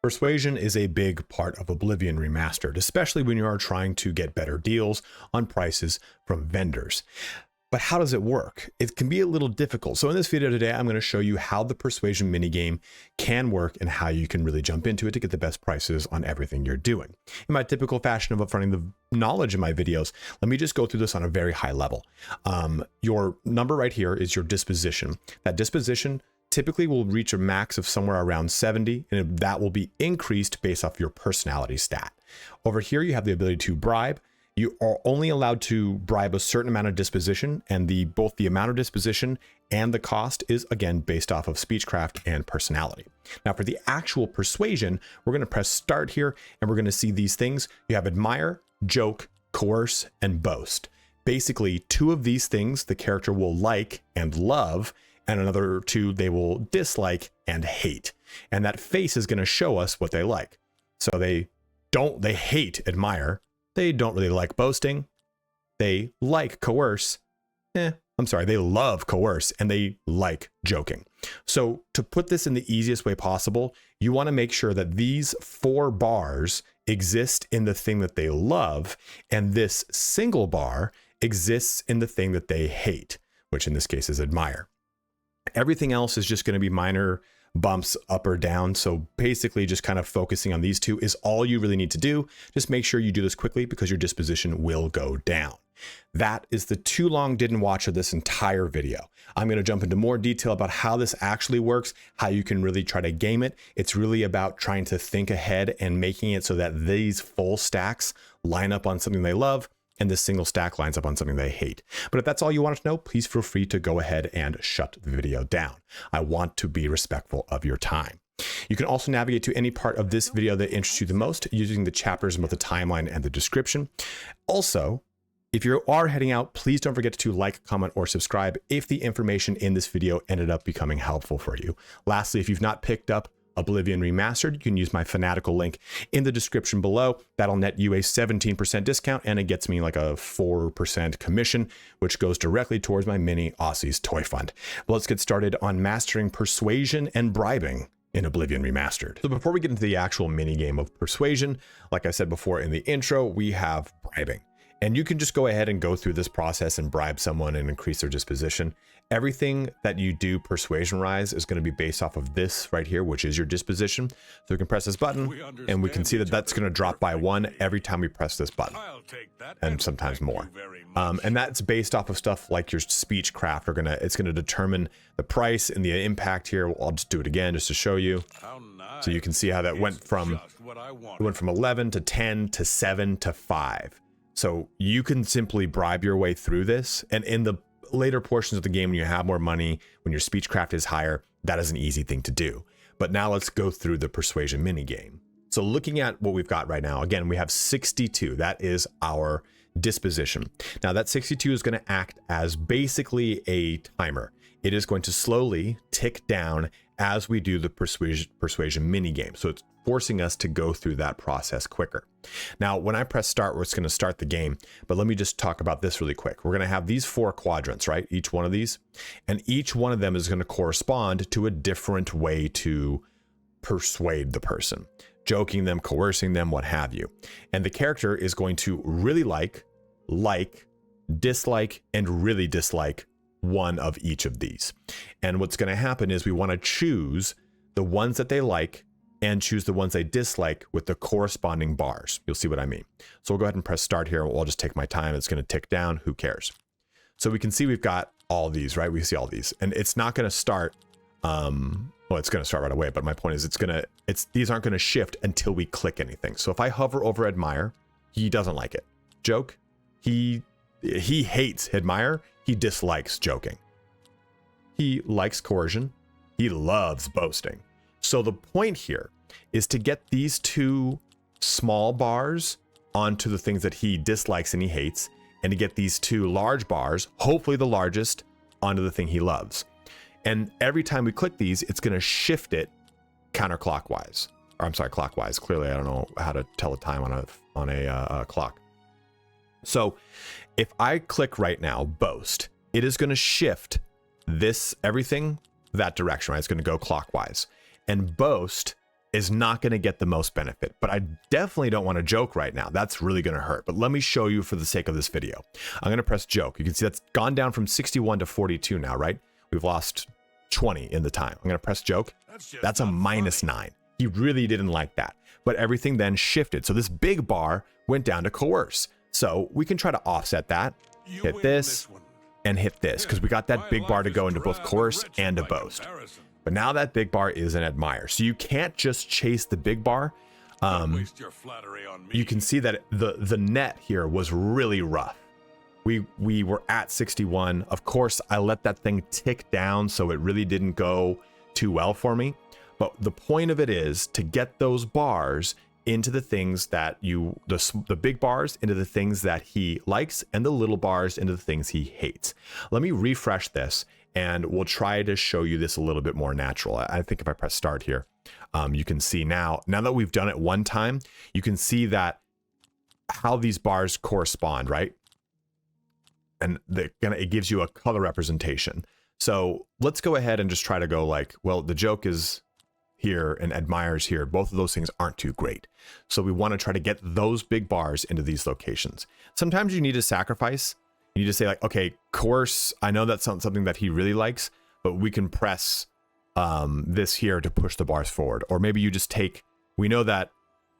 Persuasion is a big part of Oblivion Remastered, especially when you are trying to get better deals on prices from vendors. But how does it work? It can be a little difficult. So in this video today, I'm going to show you how the persuasion minigame can work and how you can really jump into it to get the best prices on everything you're doing. In my typical fashion of upfronting the knowledge in my videos, let me just go through this on a very high level. Your number right here is your disposition. That disposition typically will reach a max of somewhere around 70, and that will be increased based off your personality stat. Over here, you have the ability to bribe. You are only allowed to bribe a certain amount of disposition, and both the amount of disposition and the cost is again based off of Speechcraft and personality. Now for the actual persuasion, we're going to press start here, and we're going to see these things. You have admire, joke, coerce, and boast. Basically, two of these things the character will like and love, and another two they will dislike and hate. And that face is going to show us what they like. So they hate admire. They don't really like boasting. They like coerce. They love coerce, and they like joking. So to put this in the easiest way possible, you want to make sure that these 4 bars exist in the thing that they love, and this single bar exists in the thing that they hate, which in this case is admire. Everything else is just going to be minor bumps up or down. So basically just kind of focusing on these two is all you really need to do. Just make sure you do this quickly because your disposition will go down. That is the too long didn't watch of this entire video. I'm going to jump into more detail about how this actually works, how you can really try to game it. It's really about trying to think ahead and making it so that these full stacks line up on something they love, and this single stack lines up on something they hate. But if that's all you wanted to know, please feel free to go ahead and shut the video down. I want to be respectful of your time. You can also navigate to any part of this video that interests you the most using the chapters in both the timeline and the description. Also, if you are heading out, please don't forget to like, comment, or subscribe if the information in this video ended up becoming helpful for you. Lastly, if you've not picked up Oblivion Remastered, you can use my Fanatical link in the description below. That'll net you a 17% discount, and it gets me like a 4% commission, which goes directly towards my mini Aussies toy fund. But let's get started on mastering persuasion and bribing in Oblivion Remastered. So before we get into the actual mini game of persuasion, like I said before in the intro, we have bribing. And you can just go ahead and go through this process and bribe someone and increase their disposition. Everything that you do persuasion-wise is going to be based off of this right here, which is your disposition. So we can press this button, and we can see that that's going to drop by 1 every time we press this button, and sometimes more. And that's based off of stuff like your Speechcraft. It's going to determine the price and the impact here. I'll just do it again just to show you. So you can see how that went from 11 to 10 to 7 to 5. So you can simply bribe your way through this, and in the later portions of the game when you have more money, when your Speechcraft is higher, that is an easy thing to do. But now let's go through the persuasion mini game. So looking at what we've got right now, again, we have 62. That is our disposition. Now that 62 is going to act as basically a timer. It is going to slowly tick down as we do the persuasion mini game. So it's forcing us to go through that process quicker. Now, when I press start, it's going to start the game, but let me just talk about this really quick. We're going to have these 4 quadrants, right? Each one of these, and each one of them is going to correspond to a different way to persuade the person, joking them, coercing them, what have you. And the character is going to really like, dislike, and really dislike one of each of these. And what's going to happen is we want to choose the ones that they like and choose the ones they dislike with the corresponding bars. You'll see what I mean. So we'll go ahead and press start here. I'll just take my time. It's going to tick down. Who cares? So we can see we've got all these, right? We see all these, and it's not going to start. Well, it's going to start right away, but my point is these aren't going to shift until we click anything. So if I hover over admire, he doesn't like it. Joke, he hates admire. He dislikes joking. He likes coercion. He loves boasting. So the point here is to get these 2 small bars onto the things that he dislikes and he hates, and to get these 2 large bars, hopefully the largest, onto the thing he loves. And every time we click these, it's going to shift it counterclockwise. Or I'm sorry, clockwise. Clearly, I don't know how to tell the time on a clock. So if I click right now, boast, it is going to shift everything that direction, right? It's going to go clockwise. And boast is not going to get the most benefit, but I definitely don't want to joke right now. That's really going to hurt. But let me show you for the sake of this video. I'm going to press joke. You can see that's gone down from 61 to 42 now, right? We've lost 20 in the time. I'm going to press joke. That's a -9. He really didn't like that. But everything then shifted. So this big bar went down to coerce. So we can try to offset that. Hit this and hit this, because we got that big bar to go into both coerce and to boast. But now that big bar is an admire. So you can't just chase the big bar. You can see that the net here was really rough. We were at 61. Of course, I let that thing tick down, so it really didn't go too well for me. But the point of it is to get those bars into the things that the big bars into the things that he likes, and the little bars into the things he hates. Let me refresh this, and we'll try to show you this a little bit more natural. I think if I press start here, you can see now that we've done it one time, you can see that how these bars correspond, right? And it gives you a color representation. So let's go ahead and just try to go like, well, the joke is here and admires here. Both of those things aren't too great. So we want to try to get those big bars into these locations. Sometimes you need to sacrifice. You need to say like, okay, coerce, I know that's something that he really likes, but we can press this here to push the bars forward. Or maybe you just take, we know that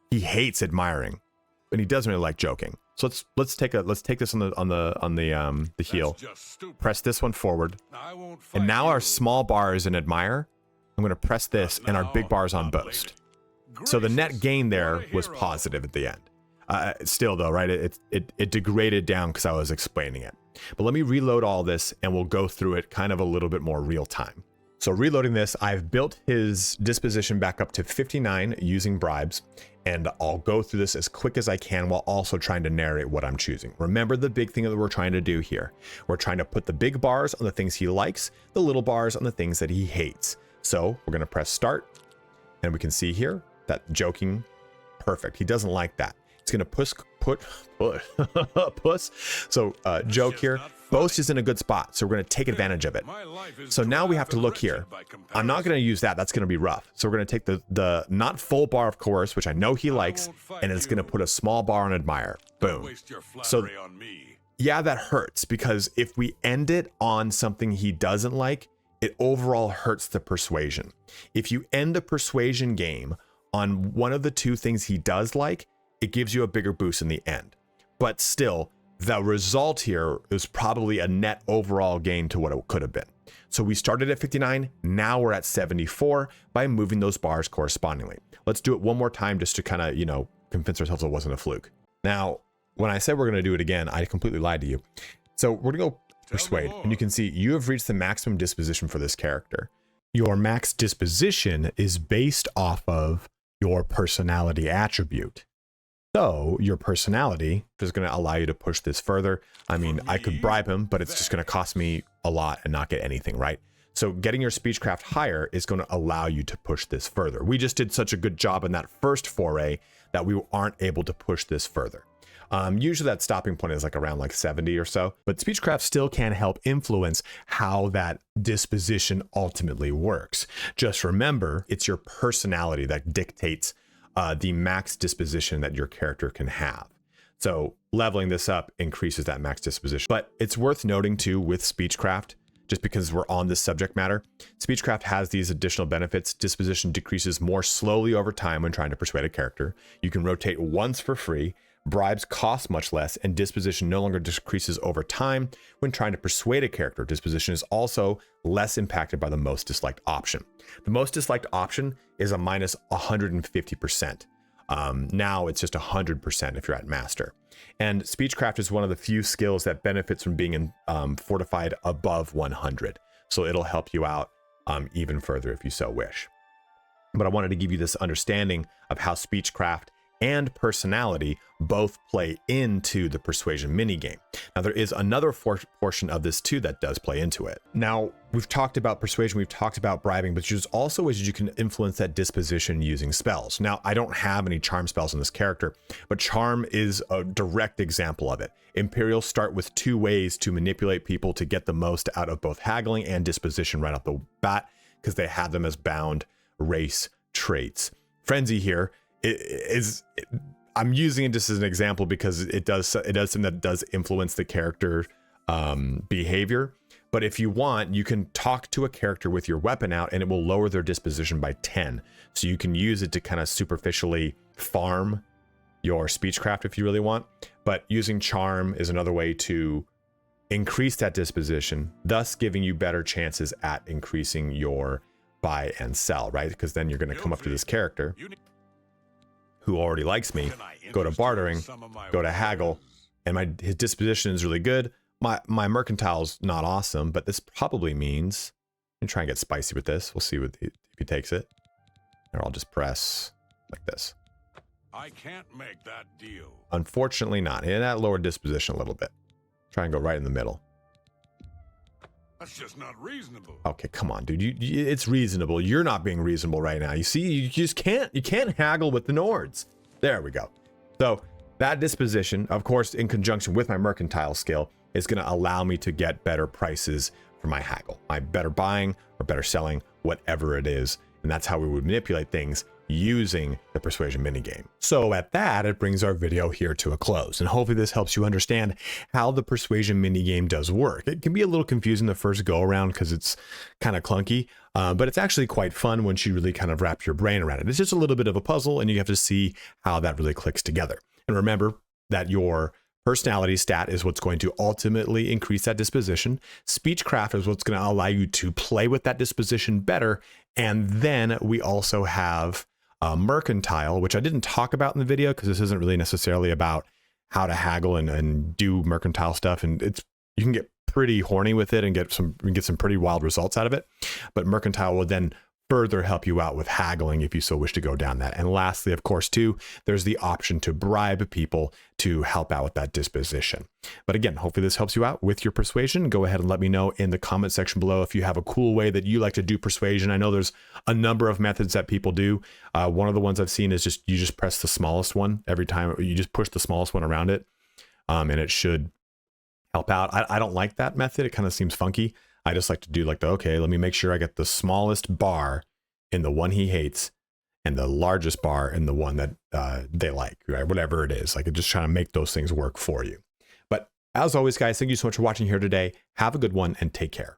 he hates admiring, and he doesn't really like joking. So let's take this on the heel. Press this one forward. And now our small bar is an admire. I'm going to press this, and our big bar is on boast. So the net gain there was positive at the end. Still though, right? It degraded down because I was explaining it. But let me reload all this, and we'll go through it kind of a little bit more real time. So reloading this, I've built his disposition back up to 59 using bribes, and I'll go through this as quick as I can while also trying to narrate what I'm choosing. Remember the big thing that we're trying to do here. We're trying to put the big bars on the things he likes, the little bars on the things that he hates. So we're going to press start, and we can see here that joking, perfect. He doesn't like that. It's going to puss. So joke here. Boast is in a good spot, so we're going to take advantage of it. So now we have to look here. I'm not going to use that. That's going to be rough. So we're going to take the not full bar of coerce, which I know he likes, and it's going to put a small bar on admire. Boom. So yeah, that hurts, because if we end it on something he doesn't like, it overall hurts the persuasion. If you end a persuasion game on one of the two things he does like, it gives you a bigger boost in the end. But still, the result here is probably a net overall gain to what it could have been. So we started at 59, now we're at 74 by moving those bars correspondingly. Let's do it one more time just to kind of, convince ourselves it wasn't a fluke. Now, when I said we're going to do it again, I completely lied to you. So we're going to go persuade, and you can see you have reached the maximum disposition for this character. Your max disposition is based off of your personality attribute. So your personality is going to allow you to push this further. I mean, I could bribe him, but it's just going to cost me a lot and not get anything, right? So getting your Speechcraft higher is going to allow you to push this further. We just did such a good job in that first foray that we aren't able to push this further. Usually that stopping point is like around like 70 or so, but Speechcraft still can help influence how that disposition ultimately works. Just remember, it's your personality that dictates the max disposition that your character can have. So leveling this up increases that max disposition. But it's worth noting too with Speechcraft, just because we're on this subject matter, Speechcraft has these additional benefits. Disposition decreases more slowly over time when trying to persuade a character. You can rotate once for free. Bribes cost much less, and disposition no longer decreases over time when trying to persuade a character. Disposition is also less impacted by the most disliked option. The most disliked option is a minus 150%. Now it's just 100% if you're at master. And Speechcraft is one of the few skills that benefits from being fortified above 100. So it'll help you out even further if you so wish. But I wanted to give you this understanding of how Speechcraft and personality both play into the persuasion minigame. Now, there is another portion of this too that does play into it. Now, we've talked about persuasion, we've talked about bribing, but there's also ways you can influence that disposition using spells. Now, I don't have any charm spells in this character, but charm is a direct example of it. Imperials start with two ways to manipulate people to get the most out of both haggling and disposition right off the bat, because they have them as bound race traits. frenzy here I'm using it just as an example because it does something that does influence the character behavior. But if you want, you can talk to a character with your weapon out and it will lower their disposition by 10. So you can use it to kind of superficially farm your Speechcraft if you really want. But using charm is another way to increase that disposition, thus giving you better chances at increasing your buy and sell, right? Because then you're going to come up to this character who already likes me, go to bartering, go to haggle, and his disposition is really good. My mercantile's not awesome, but this probably means I'm try and get spicy with this. We'll see if he takes it. Or I'll just press like this. I can't make that deal. Unfortunately not. And that lowered disposition a little bit. Try and go right in the middle. That's just not reasonable. Okay, come on, dude. It's reasonable. You're not being reasonable right now. You see, you just can't haggle with the Nords. There we go. So that disposition, of course, in conjunction with my mercantile skill, is going to allow me to get better prices for my haggle, my better buying or better selling, whatever it is. And that's how we would manipulate things using the persuasion minigame. So at that, it brings our video here to a close. And hopefully this helps you understand how the persuasion minigame does work. It can be a little confusing the first go around because it's kind of clunky, but it's actually quite fun once you really kind of wrap your brain around it. It's just a little bit of a puzzle and you have to see how that really clicks together. And remember that your personality stat is what's going to ultimately increase that disposition. Speechcraft is what's going to allow you to play with that disposition better. And then we also have mercantile, which I didn't talk about in the video because this isn't really necessarily about how to haggle and do mercantile stuff. And you can get pretty horny with it and get some pretty wild results out of it. But mercantile will then further help you out with haggling if you so wish to go down that. And lastly, of course, too, there's the option to bribe people to help out with that disposition. But again, hopefully this helps you out with your persuasion. Go ahead and let me know in the comment section below if you have a cool way that you like to do persuasion. I know there's a number of methods that people do. One of the ones I've seen is you just press the smallest one every time. You just push the smallest one around it, and it should help out. I don't like that method. It kind of seems funky. I just like to do like okay, let me make sure I get the smallest bar in the one he hates and the largest bar in the one that they like, right? Whatever it is, like just trying to make those things work for you. But as always, guys, thank you so much for watching here today. Have a good one and take care.